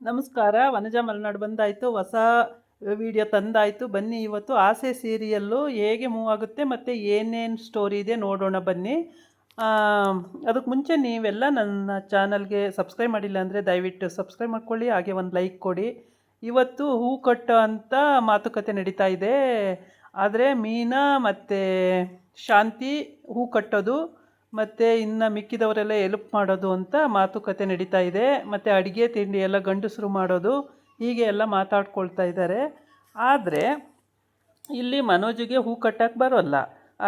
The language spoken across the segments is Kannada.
ನಮಸ್ಕಾರ. ವನಜಾ ಮಲೆನಾಡು ಬಂದಾಯಿತು. ಹೊಸ ವಿಡಿಯೋ ತಂದಾಯಿತು. ಬನ್ನಿ, ಇವತ್ತು ಆಸೆ ಸೀರಿಯಲ್ಲು ಹೇಗೆ ಮೂವ್ ಆಗುತ್ತೆ ಮತ್ತು ಏನೇನು ಸ್ಟೋರಿ ಇದೆ ನೋಡೋಣ ಬನ್ನಿ. ಅದಕ್ಕೆ ಮುಂಚೆ ನೀವೆಲ್ಲ ನನ್ನ ಚಾನಲ್ಗೆ ಸಬ್ಸ್ಕ್ರೈಬ್ ಮಾಡಿಲ್ಲ ಅಂದರೆ ದಯವಿಟ್ಟು ಸಬ್ಸ್ಕ್ರೈಬ್ ಮಾಡ್ಕೊಳ್ಳಿ, ಹಾಗೆ ಒಂದು ಲೈಕ್ ಕೊಡಿ. ಇವತ್ತು ಹೂ ಕಟ್ಟೋ ಅಂತ ಮಾತುಕತೆ ನಡೀತಾ ಇದೆ. ಆದರೆ ಮೀನಾ ಮತ್ತು ಶಾಂತಿ ಹೂ ಕಟ್ಟೋದು ಮತ್ತು ಇನ್ನು ಮಿಕ್ಕಿದವರೆಲ್ಲ ಎಲ್ಪ್ ಮಾಡೋದು ಅಂತ ಮಾತುಕತೆ ನಡೀತಾ ಇದೆ. ಮತ್ತು ಅಡುಗೆ ತಿಂಡಿ ಎಲ್ಲ ಗಂಡಸರು ಮಾಡೋದು, ಹೀಗೆ ಎಲ್ಲ ಮಾತಾಡ್ಕೊಳ್ತಾ ಇದ್ದಾರೆ. ಆದರೆ ಇಲ್ಲಿ ಮನೋಜಿಗೆ ಹೂ ಕಟ್ಟಕ್ಕೆ ಬರೋಲ್ಲ.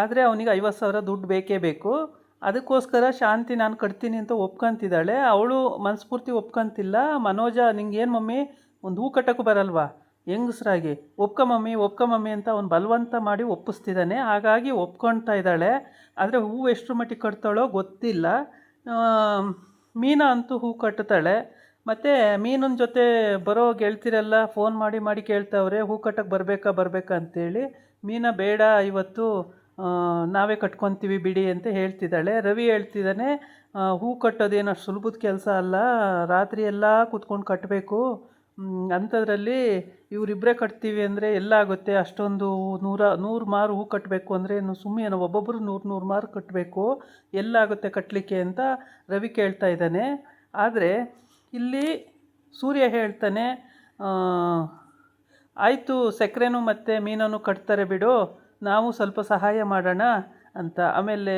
ಆದರೆ ಅವನಿಗೆ 50,000 ದುಡ್ಡು ಬೇಕೇ ಬೇಕು. ಅದಕ್ಕೋಸ್ಕರ ಶಾಂತಿ ನಾನು ಕಟ್ತೀನಿ ಅಂತ ಒಪ್ಕೊಂತಿದ್ದಾಳೆ. ಅವಳು ಮನಸ್ಫೂರ್ತಿ ಒಪ್ಕೊಂತಿಲ್ಲ. ಮನೋಜ, ನಿಂಗೇನು ಮಮ್ಮಿ ಒಂದು ಹೂ ಕಟ್ಟೋಕ್ಕೂ ಬರಲ್ವಾ ಹೆಂಗಸ್ರಾಗಿ, ಒಪ್ಕೊಂಬಮ್ಮಿ ಅಂತ ಅವ್ನು ಬಲವಂತ ಮಾಡಿ ಒಪ್ಪಿಸ್ತಿದ್ದಾನೆ. ಹಾಗಾಗಿ ಒಪ್ಕೊಳ್ತಾ ಇದ್ದಾಳೆ. ಆದರೆ ಹೂ ಎಷ್ಟರ ಮಟ್ಟಿಗೆ ಕಟ್ತಾಳೋ ಗೊತ್ತಿಲ್ಲ. ಮೀನಾ ಅಂತೂ ಹೂ ಕಟ್ತಾಳೆ. ಮತ್ತು ಮೀನನ ಜೊತೆ ಬರೋ ಗೆಳ್ತಿರೆಲ್ಲ ಫೋನ್ ಮಾಡಿ ಕೇಳ್ತಾವ್ರೆ ಹೂ ಕಟ್ಟಕ್ಕೆ ಬರಬೇಕಾ ಅಂತೇಳಿ. ಮೀನಾ ಬೇಡ, ಇವತ್ತು ನಾವೇ ಕಟ್ಕೊತೀವಿ ಬಿಡಿ ಅಂತ ಹೇಳ್ತಿದ್ದಾಳೆ. ರವಿ ಹೇಳ್ತಿದ್ದಾನೆ, ಹೂ ಕಟ್ಟೋದೇನು ಅಷ್ಟು ಸುಲಭದ ಕೆಲಸ ಅಲ್ಲ, ರಾತ್ರಿ ಎಲ್ಲ ಕೂತ್ಕೊಂಡು ಕಟ್ಟಬೇಕು. ಅಂಥದ್ರಲ್ಲಿ ಇವರಿಬ್ಬರೇ ಕಟ್ತೀವಿ ಅಂದರೆ ಎಲ್ಲ ಆಗುತ್ತೆ. ಅಷ್ಟೊಂದು 100 ಮಾರು ಹೂ ಕಟ್ಟಬೇಕು ಅಂದರೆ ಸುಮ್ಮನೆ ಒಬ್ಬೊಬ್ಬರು 100 ಮಾರು ಕಟ್ಟಬೇಕು, ಎಲ್ಲಾಗುತ್ತೆ ಕಟ್ಟಲಿಕ್ಕೆ ಅಂತ ರವಿ ಕೇಳ್ತಾ ಇದ್ದಾನೆ. ಆದರೆ ಇಲ್ಲಿ ಸೂರ್ಯ ಹೇಳ್ತಾನೆ, ಆಯಿತು ಸಕ್ಕರೆನೂ ಮತ್ತು ಮೀನನ್ನು ಕಟ್ತಾರೆ ಬಿಡು, ನಾವು ಸ್ವಲ್ಪ ಸಹಾಯ ಮಾಡೋಣ ಅಂತ. ಆಮೇಲೆ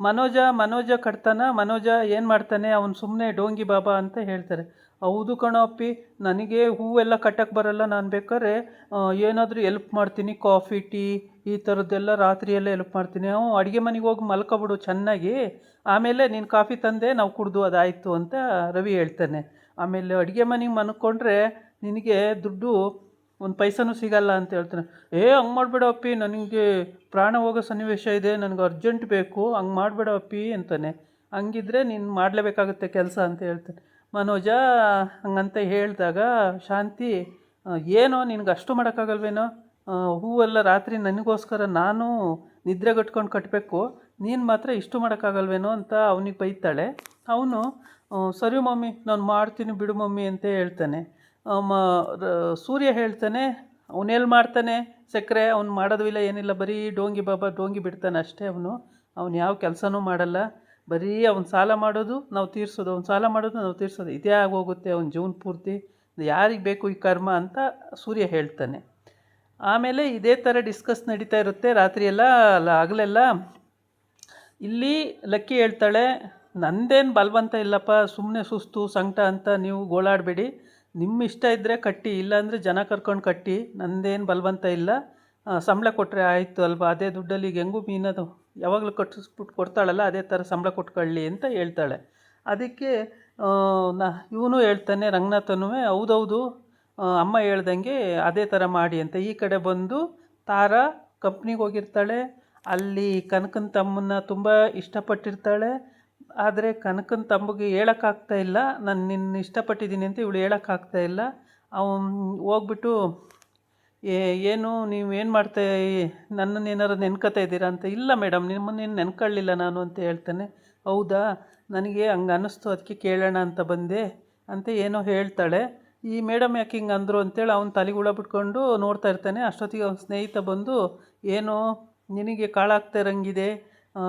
ಮನೋಜ ಕಟ್ತಾನ. ಮನೋಜ ಏನು ಮಾಡ್ತಾನೆ, ಅವನು ಸುಮ್ಮನೆ ಡೋಂಗಿ ಬಾಬಾ ಅಂತ ಹೇಳ್ತಾರೆ. ಹೌದು ಕಣೋ ಅಪ್ಪಿ, ನನಗೆ ಹೂವೆಲ್ಲ ಕಟ್ಟಕ್ಕೆ ಬರಲ್ಲ, ನಾನು ಬೇಕಾದ್ರೆ ಏನಾದರೂ ಎಲ್ಪ್ ಮಾಡ್ತೀನಿ, ಕಾಫಿ ಟೀ ಈ ಥರದ್ದೆಲ್ಲ ರಾತ್ರಿಯೆಲ್ಲ ಎಲ್ಪ್ ಮಾಡ್ತೀನಿ. ಅಡುಗೆ ಮನೆಗೆ ಹೋಗಿ ಮಲ್ಕೊಬಿಡು ಚೆನ್ನಾಗಿ, ಆಮೇಲೆ ನೀನು ಕಾಫಿ ತಂದೆ ನಾವು ಕುಡ್ದು ಅದಾಯಿತು ಅಂತ ರವಿ ಹೇಳ್ತಾನೆ. ಆಮೇಲೆ ಅಡುಗೆ ಮನೆಗೆ ಮನ್ಕೊಂಡ್ರೆ ನಿನಗೆ ದುಡ್ಡು ಒಂದು ಪೈಸನೂ ಸಿಗಲ್ಲ ಅಂತ ಹೇಳ್ತಾನೆ. ಹಂಗೆ ಮಾಡಬೇಡ ಅಪ್ಪಿ, ನನಗೆ ಪ್ರಾಣ ಹೋಗೋ ಸನ್ನಿವೇಶ ಇದೆ, ನನಗೆ ಅರ್ಜೆಂಟ್ ಬೇಕು, ಹಂಗೆ ಮಾಡಬೇಡ ಅಪ್ಪಿ ಅಂತಾನೆ. ಹಂಗಿದ್ರೆ ನೀನು ಮಾಡಲೇಬೇಕಾಗುತ್ತೆ ಕೆಲಸ ಅಂತ ಹೇಳ್ತಾನೆ. ಮನೋಜ ಹಂಗಂತ ಹೇಳಿದಾಗ ಶಾಂತಿ, ಏನೋ ನಿನಗೆ ಅಷ್ಟು ಮಾಡೋಕ್ಕಾಗಲ್ವೇನೋ, ಹೂವೆಲ್ಲ ರಾತ್ರಿ ನನಗೋಸ್ಕರ ನಾನು ನಿದ್ರೆಗಟ್ಕೊಂಡು ಕಟ್ಟಬೇಕು, ನೀನು ಮಾತ್ರ ಇಷ್ಟು ಮಾಡೋಕ್ಕಾಗಲ್ವೇನೋ ಅಂತ ಅವನಿಗೆ ಬೈತಾಳೆ. ಅವನು ಸರಿ ಮಮ್ಮಿ ನಾನು ಮಾಡ್ತೀನಿ ಬಿಡು ಮಮ್ಮಿ ಅಂತ ಹೇಳ್ತಾನೆ. ಸೂರ್ಯ ಹೇಳ್ತಾನೆ, ಅವನೆಲ್ಲಿ ಮಾಡ್ತಾನೆ ಸಕ್ಕರೆ, ಅವ್ನು ಮಾಡೋದು ಇಲ್ಲ ಏನಿಲ್ಲ, ಬರೀ ಡೋಂಗಿ ಬಾಬಾ ಡೋಂಗಿ ಬಿಡ್ತಾನೆ ಅಷ್ಟೇ. ಅವನು ಯಾವ ಕೆಲಸನೂ ಮಾಡಲ್ಲ, ಬರೀ ಅವ್ನು ಸಾಲ ಮಾಡೋದು ನಾವು ತೀರಿಸೋದು, ಅವ್ನು ಸಾಲ ಮಾಡೋದು ನಾವು ತೀರಿಸೋದು, ಇದೇ ಆಗೋಗುತ್ತೆ ಅವ್ನ ಜೀವನ ಪೂರ್ತಿ, ಯಾರಿಗೆ ಬೇಕು ಈ ಕರ್ಮ ಅಂತ ಸೂರ್ಯ ಹೇಳ್ತಾನೆ. ಆಮೇಲೆ ಇದೇ ಥರ ಡಿಸ್ಕಸ್ ನಡೀತಾ ಇರುತ್ತೆ ರಾತ್ರಿಯೆಲ್ಲ, ಹಗಲೆಲ್ಲ. ಇಲ್ಲಿ ಲಕ್ಕಿ ಹೇಳ್ತಾಳೆ, ನಂದೇನು ಬಲವಂತ ಇಲ್ಲಪ್ಪ, ಸುಮ್ಮನೆ ಸುಸ್ತು ಸಂಕಟ ಅಂತ ನೀವು ಗೋಳಾಡಬೇಡಿ, ನಿಮ್ಮ ಇಷ್ಟ ಇದ್ದರೆ ಕಟ್ಟಿ, ಇಲ್ಲಾಂದರೆ ಜನ ಕರ್ಕೊಂಡು ಕಟ್ಟಿ, ನಂದೇನು ಬಲವಂತ ಇಲ್ಲ, ಸಂಬಳ ಕೊಟ್ಟರೆ ಆಯಿತು ಅಲ್ವಾ, ಅದೇ ದುಡ್ಡಲ್ಲಿ ಈಗ ಹೆಂಗೂ ಮೀನದು ಯಾವಾಗಲೂ ಕಟ್ಟಿಸ್ಬಿಟ್ಟು ಕೊಡ್ತಾಳಲ್ಲ, ಅದೇ ಥರ ಸಂಬಳ ಕೊಟ್ಕೊಳ್ಳಿ ಅಂತ ಹೇಳ್ತಾಳೆ. ಅದಕ್ಕೆ ಇವನು ಹೇಳ್ತಾನೆ, ರಂಗನಾಥನೂ, ಹೌದೌದು ಅಮ್ಮ ಹೇಳ್ದಂಗೆ ಅದೇ ಥರ ಮಾಡಿ ಅಂತ. ಈ ಕಡೆ ಬಂದು ತಾರಾ ಕಂಪ್ನಿಗೆ ಹೋಗಿರ್ತಾಳೆ. ಅಲ್ಲಿ ಕನಕನ ತಮ್ಮನ್ನ ತುಂಬ ಇಷ್ಟಪಟ್ಟಿರ್ತಾಳೆ. ಆದರೆ ಕನಕನ ತಮ್ಮಗೆ ಹೇಳೋಕ್ಕಾಗ್ತಾ ಇಲ್ಲ, ನಾನು ನಿನ್ನ ಇಷ್ಟಪಟ್ಟಿದ್ದೀನಿ ಅಂತ ಇವಳು ಹೇಳೋಕ್ಕಾಗ್ತಾ ಇಲ್ಲ. ಅವನು ಹೋಗ್ಬಿಟ್ಟು, ಏನು ನೀವೇನು ಮಾಡ್ತಾ, ನನ್ನನ್ನು ಏನಾರು ನೆನ್ಕೋತಾ ಇದ್ದೀರಾ ಅಂತ. ಇಲ್ಲ ಮೇಡಮ್, ನಿಮ್ಮನ್ನೇನು ನೆನ್ಕೊಳ್ಳಿಲ್ಲ ನಾನು ಅಂತ ಹೇಳ್ತಾನೆ. ಹೌದಾ, ನನಗೆ ಹಂಗೆ ಅನ್ನಿಸ್ತು, ಅದಕ್ಕೆ ಕೇಳೋಣ ಅಂತ ಬಂದೆ ಅಂತ ಏನೋ ಹೇಳ್ತಾಳೆ. ಈ ಮೇಡಮ್ ಯಾಕೆ ಹಿಂಗೆ ಅಂದರು ಅಂತೇಳಿ ಅವ್ನು ತಲೆಗುಳ ಬಿಟ್ಕೊಂಡು ನೋಡ್ತಾ ಇರ್ತಾನೆ. ಅಷ್ಟೊತ್ತಿಗೆ ಅವ್ನ ಸ್ನೇಹಿತ ಬಂದು, ಏನು ನಿನಗೆ ಕಾಳಾಗ್ತಾ ಇರೋಂಗಿದೆ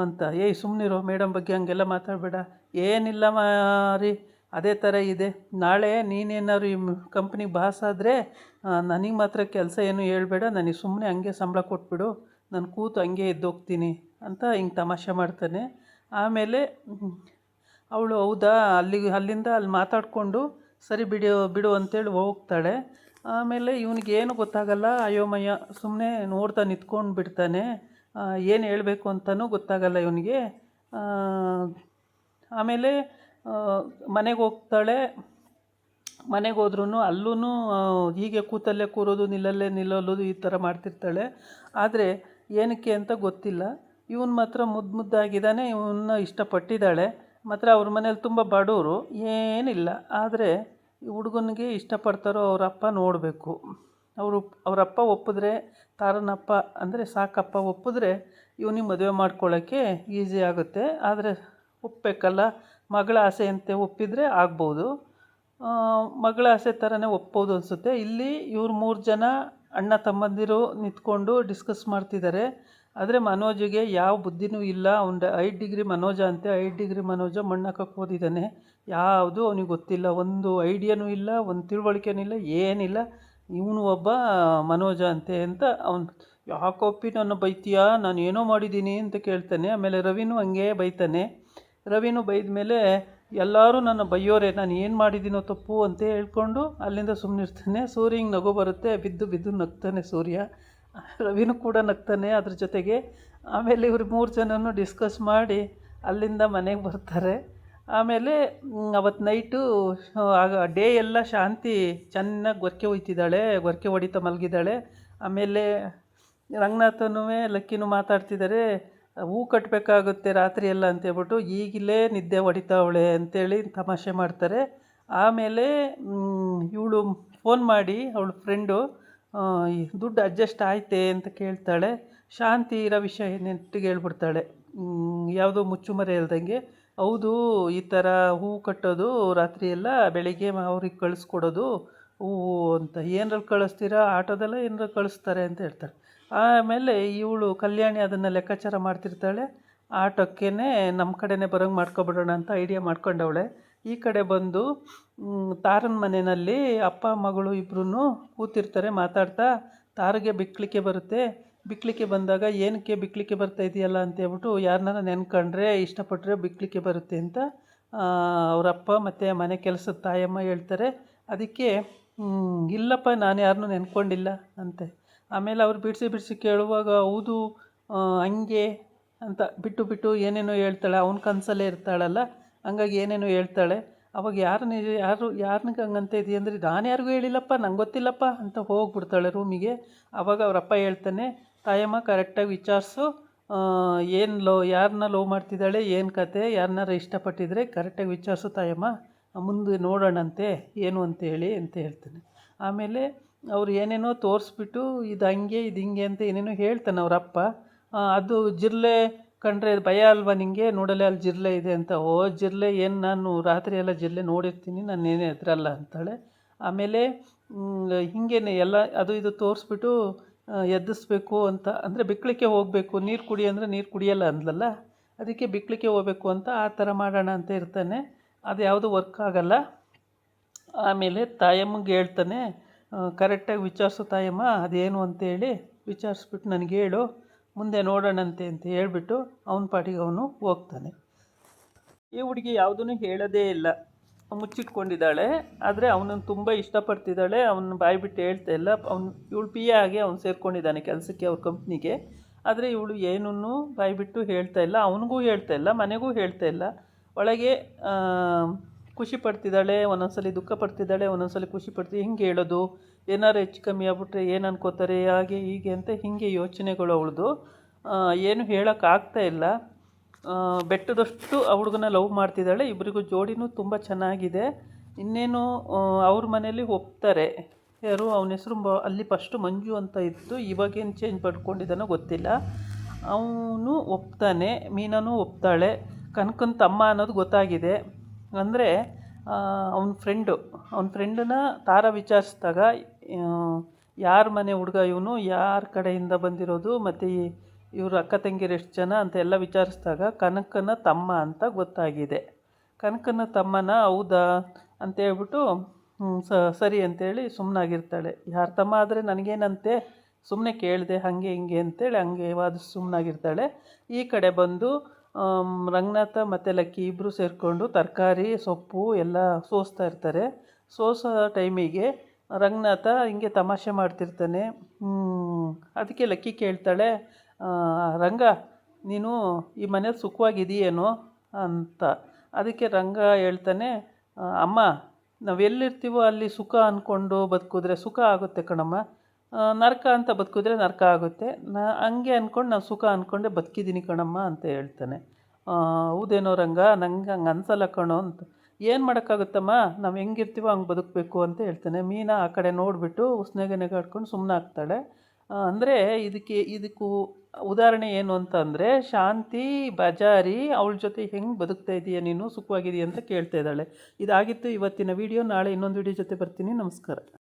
ಅಂತ. ಸುಮ್ಮನಿರೋ, ಮೇಡಮ್ ಬಗ್ಗೆ ಹಂಗೆಲ್ಲ ಮಾತಾಡಬೇಡ. ಏನಿಲ್ಲ ಮಾರಿ, ಅದೇ ಥರ ಇದೆ. ನಾಳೆ ನೀನೇನಾದ್ರು ಈ ಕಂಪ್ನಿಗೆ ಬಾಸ್ ಆದರೆ ನನಗೆ ಮಾತ್ರ ಕೆಲಸ ಏನು ಹೇಳ್ಬೇಡ, ನನಗೆ ಸುಮ್ಮನೆ ಹಂಗೆ ಸಂಬಳ ಕೊಟ್ಬಿಡು, ನಾನು ಕೂತು ಹಂಗೆ ಎದ್ದೋಗ್ತೀನಿ ಅಂತ ಹಿಂಗೆ ತಮಾಷೆ ಮಾಡ್ತಾನೆ. ಆಮೇಲೆ ಅವಳು ಹೌದಾ, ಅಲ್ಲಿಂದ ಅಲ್ಲಿ ಮಾತಾಡಿಕೊಂಡು ಸರಿ ಬಿಡು ಅಂತೇಳಿ ಹೋಗ್ತಾಳೆ. ಆಮೇಲೆ ಇವನಿಗೇನು ಗೊತ್ತಾಗಲ್ಲ, ಅಯೋಮಯ, ಸುಮ್ಮನೆ ನೋಡ್ತಾ ನಿಂತ್ಕೊಂಡು ಬಿಡ್ತಾನೆ. ಏನು ಹೇಳಬೇಕು ಅಂತಲೂ ಗೊತ್ತಾಗಲ್ಲ ಇವನಿಗೆ. ಆಮೇಲೆ ಮನೆಗೆ ಹೋಗ್ತಾಳೆ. ಮನೆಗೆ ಹೋದ್ರೂ ಅಲ್ಲೂ ಹೀಗೆ ಕೂತಲ್ಲೇ ಕೂರೋದು, ನಿಲ್ಲೋದು ಈ ಥರ ಮಾಡ್ತಿರ್ತಾಳೆ. ಆದರೆ ಏನಕ್ಕೆ ಅಂತ ಗೊತ್ತಿಲ್ಲ. ಇವನು ಮಾತ್ರ ಮುದ್ದಾಗಿದ್ದಾನೆ, ಇವನ್ನ ಇಷ್ಟಪಟ್ಟಿದ್ದಾಳೆ. ಮಾತ್ರ ಅವ್ರ ಮನೇಲಿ ತುಂಬ ಬಡವರು, ಏನಿಲ್ಲ. ಆದರೆ ಹುಡುಗನಿಗೆ ಇಷ್ಟಪಡ್ತಾರೋ ಅವರಪ್ಪ ನೋಡಬೇಕು. ಅವರಪ್ಪ ಒಪ್ಪಿದ್ರೆ, ತಾರನಪ್ಪ ಅಂದರೆ ಸಾಕಪ್ಪ ಒಪ್ಪಿದ್ರೆ ಇವನಿಗೆ ಮದುವೆ ಮಾಡ್ಕೊಳ್ಳೋಕ್ಕೆ ಈಸಿ ಆಗುತ್ತೆ. ಆದರೆ ಒಪ್ಪಬೇಕಲ್ಲ, ಮಗಳ ಆಸೆಯಂತೆ ಒಪ್ಪಿದರೆ ಆಗ್ಬೋದು. ಮಗಳ ಆಸೆ ಥರನೇ ಒಪ್ಬೋದು ಅನಿಸುತ್ತೆ. ಇಲ್ಲಿ ಇವ್ರು 3 ಜನ ಅಣ್ಣ ತಮ್ಮಂದಿರು ನಿಂತ್ಕೊಂಡು ಡಿಸ್ಕಸ್ ಮಾಡ್ತಿದ್ದಾರೆ. ಆದರೆ ಮನೋಜ್ಗೆ ಯಾವ ಬುದ್ಧಿನೂ ಇಲ್ಲ. ಅವ್ನು 5 ಡಿಗ್ರಿ ಮನೋಜ ಅಂತೆ, 5 ಡಿಗ್ರಿ ಮನೋಜ ಮಣ್ಣು ಹಾಕಕ್ಕೆ ಓದಿದ್ದಾನೆ. ಯಾವುದು ಅವನಿಗೆ ಗೊತ್ತಿಲ್ಲ, ಒಂದು ಐಡಿಯಾನೂ ಇಲ್ಲ, ಒಂದು ತಿಳುವಳಿಕೆನೂ ಇಲ್ಲ, ಏನಿಲ್ಲ. ಇವನು ಒಬ್ಬ ಮನೋಜ ಅಂತೆ ಅಂತ ಅವ್ನು ಯಾಕೊಪ್ಪಿ ನನ್ನ ಬೈತೀಯಾ, ನಾನು ಏನೋ ಮಾಡಿದ್ದೀನಿ ಅಂತ ಕೇಳ್ತಾನೆ. ಆಮೇಲೆ ರವಿನೂ ಹಂಗೆ ಬೈತಾನೆ. ರವಿನೂ ಬೈದ ಮೇಲೆ ಎಲ್ಲರೂ ನನ್ನ ಬೈಯೋರೆ, ನಾನು ಏನು ಮಾಡಿದ್ದೀನೋ ತಪ್ಪು ಅಂತ ಹೇಳ್ಕೊಂಡು ಅಲ್ಲಿಂದ ಸುಮ್ಮನಿರ್ತಾನೆ. ಸೂರ್ಯಂಗೆ ನಗು ಬರುತ್ತೆ, ಬಿದ್ದು ಬಿದ್ದು ನಗ್ತಾನೆ ಸೂರ್ಯ. ರವಿನೂ ಕೂಡ ನಗ್ತಾನೆ ಅದ್ರ ಜೊತೆಗೆ. ಆಮೇಲೆ ಇವರು 3 ಜನನೂ ಡಿಸ್ಕಸ್ ಮಾಡಿ ಅಲ್ಲಿಂದ ಮನೆಗೆ ಬರ್ತಾರೆ. ಆಮೇಲೆ ಅವತ್ತು ನೈಟು ಆಗ ಡೇ ಎಲ್ಲ ಶಾಂತಿ ಚೆನ್ನಾಗಿ ಗೊರಕೆ ಹೊಯ್ತಿದ್ದಾಳೆ, ಗೊರಕೆ ಹೊಡಿತಾ ಮಲಗಿದ್ದಾಳೆ. ಆಮೇಲೆ ರಂಗನಾಥನೂ ಲಕ್ಕಿನೂ ಮಾತಾಡ್ತಿದ್ದಾರೆ, ಹೂ ಕಟ್ಟಬೇಕಾಗುತ್ತೆ ರಾತ್ರಿ ಎಲ್ಲ ಅಂತೇಳ್ಬಿಟ್ಟು, ಈಗಲೇ ನಿದ್ದೆ ಹೊಡಿತಾವಳೆ ಅಂತೇಳಿ ತಮಾಷೆ ಮಾಡ್ತಾರೆ. ಆಮೇಲೆ ಇವಳು ಫೋನ್ ಮಾಡಿ ಅವಳ ಫ್ರೆಂಡು ದುಡ್ಡು ಅಡ್ಜಸ್ಟ್ ಆಯ್ತೆ ಅಂತ ಕೇಳ್ತಾಳೆ. ಶಾಂತಿ ಇರೋ ವಿಷಯ ನೆಟ್ಟಿಗೆ ಹೇಳ್ಬಿಡ್ತಾಳೆ, ಯಾವುದೋ ಮುಚ್ಚುಮರೆ ಇಲ್ದಂಗೆ. ಹೌದು, ಈ ಥರ ಹೂ ಕಟ್ಟೋದು ರಾತ್ರಿ ಎಲ್ಲ, ಬೆಳಿಗ್ಗೆ ಅವ್ರಿಗೆ ಕಳಿಸ್ಕೊಡೋದು ಹೂವು ಅಂತ. ಏನರಲ್ಲಿ ಕಳಿಸ್ತೀರಾ, ಆಟೋದೆಲ್ಲ ಏನರಲ್ಲಿ ಕಳಿಸ್ತಾರೆ ಅಂತ ಹೇಳ್ತಾರೆ. ಆಮೇಲೆ ಇವಳು ಕಲ್ಯಾಣಿ ಅದನ್ನು ಲೆಕ್ಕಾಚಾರ ಮಾಡ್ತಿರ್ತಾಳೆ. ಆಟೋಕ್ಕೇ ನಮ್ಮ ಕಡೆನೇ ಬರೋಂಗೆ ಮಾಡ್ಕೊಬಿಡೋಣ ಅಂತ ಐಡಿಯಾ ಮಾಡ್ಕೊಂಡವಳೆ. ಈ ಕಡೆ ಬಂದು ತಾರನ ಮನೆಯಲ್ಲಿ ಅಪ್ಪ ಮಗಳು ಇಬ್ಬರೂ ಕೂತಿರ್ತಾರೆ ಮಾತಾಡ್ತಾ. ತಾರಿಗೆ ಬಿಕ್ಲಿಕ್ಕೆ ಬರುತ್ತೆ. ಬಿಕ್ಲಿಕ್ಕೆ ಬಂದಾಗ ಏನಕ್ಕೆ ಬಿಕ್ಲಿಕ್ಕೆ ಬರ್ತಾ ಇದೆಯಲ್ಲ ಅಂತೇಳ್ಬಿಟ್ಟು, ಯಾರನ್ನಾರ ನೆನ್ಕೊಂಡ್ರೆ ಇಷ್ಟಪಟ್ಟರೆ ಬಿಕ್ಲಿಕ್ಕೆ ಬರುತ್ತೆ ಅಂತ ಅವರಪ್ಪ ಮತ್ತು ಮನೆ ಕೆಲಸದ ತಾಯಮ್ಮ ಹೇಳ್ತಾರೆ. ಅದಕ್ಕೆ ಇಲ್ಲಪ್ಪ, ನಾನು ಯಾರನ್ನೂ ನೆನ್ಕೊಂಡಿಲ್ಲ ಅಂತೆ. ಆಮೇಲೆ ಅವ್ರು ಬಿಡಿಸಿ ಕೇಳುವಾಗ ಹೌದು ಹಂಗೆ ಅಂತ ಬಿಟ್ಟು ಏನೇನೋ ಹೇಳ್ತಾಳೆ. ಅವನ ಕನಸಲ್ಲೇ ಇರ್ತಾಳಲ್ಲ, ಹಂಗಾಗಿ ಏನೇನೋ ಹೇಳ್ತಾಳೆ. ಅವಾಗ ಯಾರನಿಗೆ ಹಂಗಂತ ಇದೆಯಂದರೆ, ನಾನು ಯಾರಿಗೂ ಹೇಳಿಲ್ಲಪ್ಪ, ನಂಗೆ ಗೊತ್ತಿಲ್ಲಪ್ಪ ಅಂತ ಹೋಗ್ಬಿಡ್ತಾಳೆ ರೂಮಿಗೆ. ಆವಾಗ ಅವರಪ್ಪ ಹೇಳ್ತಾನೆ, ತಾಯಮ್ಮ ಕರೆಕ್ಟಾಗಿ ವಿಚಾರಿಸು, ಯಾರನ್ನ ಲವ್ ಮಾಡ್ತಿದ್ದಾಳೆ, ಏನು ಕತೆ, ಯಾರನ್ನಾರ ಇಷ್ಟಪಟ್ಟಿದ್ರೆ ಕರೆಕ್ಟಾಗಿ ವಿಚಾರಿಸು ತಾಯಮ್ಮ, ಮುಂದೆ ನೋಡೋಣಂತೆ ಏನು ಅಂತೇಳಿ ಅಂತ ಹೇಳ್ತಾನೆ. ಆಮೇಲೆ ಅವ್ರು ಏನೇನೋ ತೋರಿಸ್ಬಿಟ್ಟು ಇದು ಹಂಗೆ ಇದು ಹಿಂಗೆ ಅಂತ ಏನೇನೋ ಹೇಳ್ತಾನೆ ಅವರಪ್ಪ. ಅದು ಜಿರಳೆ ಕಂಡ್ರೆ ಭಯ ಅಲ್ವಾ ನಿನಗೆ, ನೋಡಲೆ ಅಲ್ಲಿ ಜಿರಳೆ ಇದೆ ಅಂತ. ಓ ಜಿರಳೆ ಏನು, ನಾನು ರಾತ್ರಿ ಎಲ್ಲ ಜಿರಳೆ ನೋಡಿರ್ತೀನಿ, ನಾನೇನೇ ಹೆದ್ರಲ್ಲ ಅಂತಾಳೆ. ಆಮೇಲೆ ಹಿಂಗೇನೆ ಎಲ್ಲ ಅದು ಇದು ತೋರಿಸ್ಬಿಟ್ಟು ಎದ್ದಿಸ್ಬೇಕು ಅಂತ, ಅಂದರೆ ಬಿಕ್ಲಿಕ್ಕೆ ಹೋಗಬೇಕು, ನೀರು ಕುಡಿ ಅಂದರೆ ನೀರು ಕುಡಿಯಲ್ಲ ಅಂದ್ಲಲ್ಲ, ಅದಕ್ಕೆ ಬಿಕ್ಲಿಕ್ಕೆ ಹೋಗಬೇಕು ಅಂತ ಆ ಥರ ಮಾಡೋಣ ಅಂತ ಇರ್ತಾನೆ. ಅದು ಯಾವುದು ವರ್ಕ್ ಆಗಲ್ಲ. ಆಮೇಲೆ ತಾಯಮ್ಮಗೆ ಹೇಳ್ತಾನೆ, ಕರೆಕ್ಟಾಗಿ ವಿಚಾರಿಸು ತಾಯಮ್ಮ ಅದೇನು ಅಂತೇಳಿ ವಿಚಾರಿಸ್ಬಿಟ್ಟು ನನಗೆ ಹೇಳು, ಮುಂದೆ ನೋಡೋಣಂತೆ ಅಂತ ಹೇಳ್ಬಿಟ್ಟು ಅವನ ಪಾಟಿಗೆ ಅವನು ಹೋಗ್ತಾನೆ. ಈ ಹುಡುಗಿ ಯಾವುದೂ ಹೇಳೋದೇ ಇಲ್ಲ, ಮುಚ್ಚಿಟ್ಕೊಂಡಿದ್ದಾಳೆ. ಆದರೆ ಅವನನ್ನು ತುಂಬ ಇಷ್ಟಪಡ್ತಿದ್ದಾಳೆ. ಅವನು ಬಾಯ್ಬಿಟ್ಟು ಹೇಳ್ತಾ ಇಲ್ಲ. ಇವಳು ಆಗಿ ಅವನು ಸೇರ್ಕೊಂಡಿದ್ದಾನೆ ಕೆಲಸಕ್ಕೆ ಅವ್ರ ಕಂಪ್ನಿಗೆ. ಆದರೆ ಇವಳು ಏನನ್ನೂ ಬಾಯ್ಬಿಟ್ಟು ಹೇಳ್ತಾ ಇಲ್ಲ, ಅವನಿಗೂ ಹೇಳ್ತಾ ಇಲ್ಲ, ಮನೆಗೂ ಹೇಳ್ತಾ ಇಲ್ಲ. ಒಳಗೆ ಖುಷಿ ಪಡ್ತಿದ್ದಾಳೆ, ಒಂದೊಂದ್ಸಲಿ ದುಃಖ ಪಡ್ತಿದ್ದಾಳೆ, ಒಂದೊಂದ್ಸಲಿ ಖುಷಿ ಪಡ್ತಿದ್ದಾಳೆ. ಹಿಂಗೆ ಹೇಳೋದು, ಏನಾರು ಹೆಚ್ಚು ಕಮ್ಮಿ ಆಗ್ಬಿಟ್ರೆ ಏನು ಅನ್ಕೋತಾರೆ, ಹಾಗೆ ಹೀಗೆ ಅಂತ ಹಿಂಗೆ ಯೋಚನೆಗಳು ಅವಳದು. ಏನು ಹೇಳೋಕ್ಕಾಗ್ತಾ ಇಲ್ಲ. ಬೆಟ್ಟದಷ್ಟು ಆ ಹುಡುಗನ ಲವ್ ಮಾಡ್ತಿದ್ದಾಳೆ. ಇಬ್ಬರಿಗೂ ಜೋಡಿನೂ ತುಂಬ ಚೆನ್ನಾಗಿದೆ. ಇನ್ನೇನು ಅವ್ರ ಮನೇಲಿ ಒಪ್ತಾರೆ. ಯಾರು ಅವನ ಹೆಸರು ಅಲ್ಲಿ ಫಸ್ಟು ಮಂಜು ಅಂತ ಇತ್ತು, ಇವಾಗೇನು ಚೇಂಜ್ ಪಡ್ಕೊಂಡಿದ್ದಾನೋ ಗೊತ್ತಿಲ್ಲ. ಅವನು ಒಪ್ತಾನೆ, ಮೀನಾನೂ ಒಪ್ತಾಳೆ. ಕನಕನ ತಮ್ಮ ಅನ್ನೋದು ಗೊತ್ತಾಗಿದೆ. ಅಂದರೆ ಅವನ ಫ್ರೆಂಡನ್ನ ತಾರ ವಿಚಾರಿಸಿದಾಗ ಯಾರ ಮನೆ ಹುಡುಗ ಇವನು, ಯಾರ ಕಡೆಯಿಂದ ಬಂದಿರೋದು, ಮತ್ತು ಇವರು ಅಕ್ಕ ತಂಗಿರು ಎಷ್ಟು ಜನ ಅಂತ ಎಲ್ಲ ವಿಚಾರಿಸಿದಾಗ ಕನಕನ ತಮ್ಮ ಅಂತ ಗೊತ್ತಾಗಿದೆ. ಕನಕನ ತಮ್ಮನ ಹೌದಾ ಅಂತೇಳ್ಬಿಟ್ಟು ಸರಿ ಅಂತೇಳಿ ಸುಮ್ಮನಾಗಿರ್ತಾಳೆ. ಯಾರ ತಮ್ಮ ಆದರೆ ನನಗೇನಂತೆ, ಸುಮ್ಮನೆ ಕೇಳಿದೆ ಹಾಗೆ ಹಿಂಗೆ ಅಂತೇಳಿ ಹಂಗೆ ವಾದಿಸಿ ಸುಮ್ಮನಾಗಿರ್ತಾಳೆ. ಈ ಕಡೆ ಬಂದು ರಂಗನಾಥ ಮತ್ತು ಲಕ್ಕಿ ಇಬ್ಬರು ಸೇರಿಕೊಂಡು ತರಕಾರಿ ಸೊಪ್ಪು ಎಲ್ಲ ಸೋಸ್ತಾ ಇರ್ತಾರೆ. ಸೋಸೋ ಟೈಮಿಗೆ ರಂಗನಾಥ ಹಿಂಗೆ ತಮಾಷೆ ಮಾಡ್ತಿರ್ತಾನೆ. ಅದಕ್ಕೆ ಲಕ್ಕಿ ಕೇಳ್ತಾಳೆ, ರಂಗ ನೀನು ಈ ಮನೇಲಿ ಸುಖವಾಗಿದೆಯೇನೋ ಅಂತ. ಅದಕ್ಕೆ ರಂಗ ಹೇಳ್ತಾನೆ, ಅಮ್ಮ ನಾವೆಲ್ಲಿರ್ತೀವೋ ಅಲ್ಲಿ ಸುಖ ಅಂದ್ಕೊಂಡು ಬದುಕಿದ್ರೆ ಸುಖ ಆಗುತ್ತೆ ಕಣಮ್ಮ, ನರಕ ಅಂತ ಬದುಕಿದ್ರೆ ನರಕ ಆಗುತ್ತೆ. ಹಂಗೆ ಅಂದ್ಕೊಂಡು ನಾನು ಸುಖ ಅಂದ್ಕೊಂಡೆ ಬದುಕಿದ್ದೀನಿ ಕಣಮ್ಮ ಅಂತ ಹೇಳ್ತಾನೆ. ಹೌದೇನೋ ರಂಗ, ನಂಗೆ ಹಂಗೆ ಅನ್ಸಲ್ಲ ಕಣೋ ಅಂತ. ಏನು ಮಾಡೋಕ್ಕಾಗುತ್ತಮ್ಮ, ನಾವು ಹೆಂಗಿರ್ತೀವೋ ಹಂಗೆ ಬದುಕಬೇಕು ಅಂತ ಹೇಳ್ತಾನೆ. ಮೀನಾ ಆ ಕಡೆ ನೋಡಿಬಿಟ್ಟು ಉಸ್ನೆಗೆ ನೆಗಾಡ್ಕೊಂಡು ಸುಮ್ಮನೆ ಆಗ್ತಾಳೆ. ಅಂದರೆ ಇದಕ್ಕೂ ಉದಾಹರಣೆ ಏನು ಅಂತ ಅಂದರೆ, ಶಾಂತಿ ಬಜಾರಿ ಅವಳ ಜೊತೆ ಹೆಂಗೆ ಬದುಕ್ತಾ ಇದೀಯ ನೀನು, ಸುಖವಾಗಿದೆಯಾ ಅಂತ ಕೇಳ್ತಾ ಇದ್ದಾಳೆ. ಇದಾಗಿತ್ತು ಇವತ್ತಿನ ವಿಡಿಯೋ. ನಾಳೆ ಇನ್ನೊಂದು ವಿಡಿಯೋ ಜೊತೆ ಬರ್ತೀನಿ. ನಮಸ್ಕಾರ.